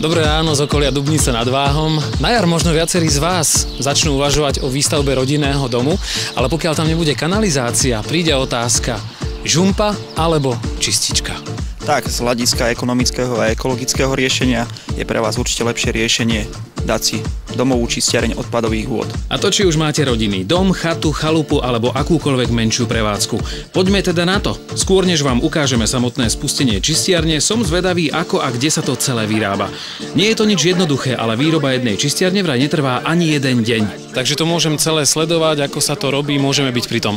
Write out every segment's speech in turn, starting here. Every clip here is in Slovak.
Dobré ráno z okolia Dubnice nad Váhom. Na jar možno viacerí z vás začnú uvažovať o výstavbe rodinného domu, ale pokiaľ tam nebude kanalizácia, príde otázka žumpa alebo čistička. Tak, z hľadiska ekonomického a ekologického riešenia je pre vás určite lepšie riešenie dať si domovú čistiareň odpadových vôd. A to či už máte rodinný dom, chatu, chalupu alebo akúkoľvek menšiu prevádzku. Poďme teda na to. Skôr než vám ukážeme samotné spustenie čistiarne, som zvedavý, ako a kde sa to celé vyrába. Nie je to nič jednoduché, ale výroba jednej čistiarne vraj netrvá ani jeden deň. Takže to môžem celé sledovať, ako sa to robí, môžeme byť pri tom.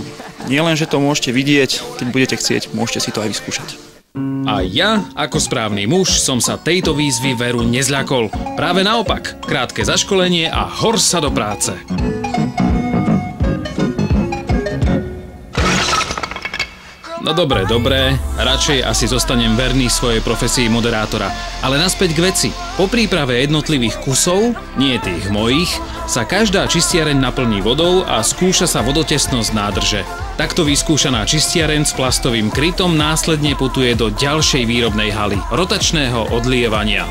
Nie len, že to môžete vidieť, keď budete chcieť, môžete si to aj vyskúšať. A ja, ako správny muž, som sa tejto výzvy veru nezľakol. Práve naopak, krátke zaškolenie a hor sa do práce. No dobre, radšej asi zostanem verný svojej profesii moderátora. Ale naspäť k veci. Po príprave jednotlivých kusov, nie tých mojich, sa každá čistiareň naplní vodou a skúša sa vodotesnosť nádrže. Takto vyskúšaná čistiareň s plastovým krytom následne putuje do ďalšej výrobnej haly, rotačného odlievania.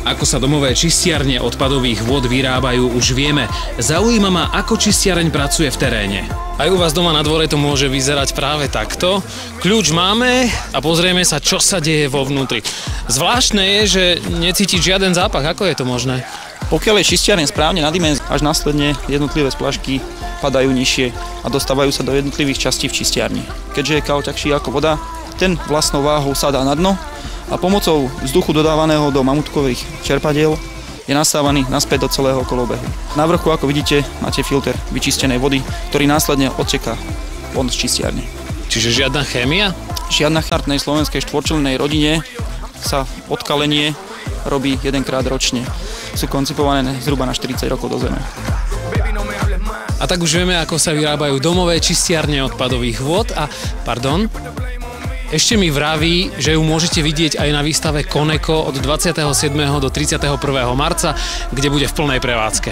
Ako sa domové čistiarne odpadových vôd vyrábajú, už vieme. Zaujíma ma, ako čistiareň pracuje v teréne. Aj u vás doma na dvore to môže vyzerať práve takto. Kľúč máme a pozrieme sa, čo sa deje vo vnútri. Zvláštne je, že necítiť žiaden zápach. Ako je to možné? Pokiaľ je čistiareň správne nadimenzovaná, až následne jednotlivé splašky padajú nižšie a dostávajú sa do jednotlivých častí v čistiarni. Keďže je káv ťažší ako voda, ten vlastnou váhou sadá na dno a pomocou vzduchu dodávaného do mamutkových čerpadiel je nastávaný naspäť do celého kolobehu. Na vrchu, ako vidíte, máte filter vyčistenej vody, ktorý následne odteká von z čistiarne. Čiže žiadna chémia? Žiadna chartnej slovenskej štvorčlennej rodine sa odkalenie robí jedenkrát ročne. Sú koncipované zhruba na 40 rokov do zeme. A tak už vieme, ako sa vyrábajú domové čistiarne odpadových vôd a, ešte mi vraví, že ju môžete vidieť aj na výstave Koneko od 27. do 31. marca, kde bude v plnej prevádzke.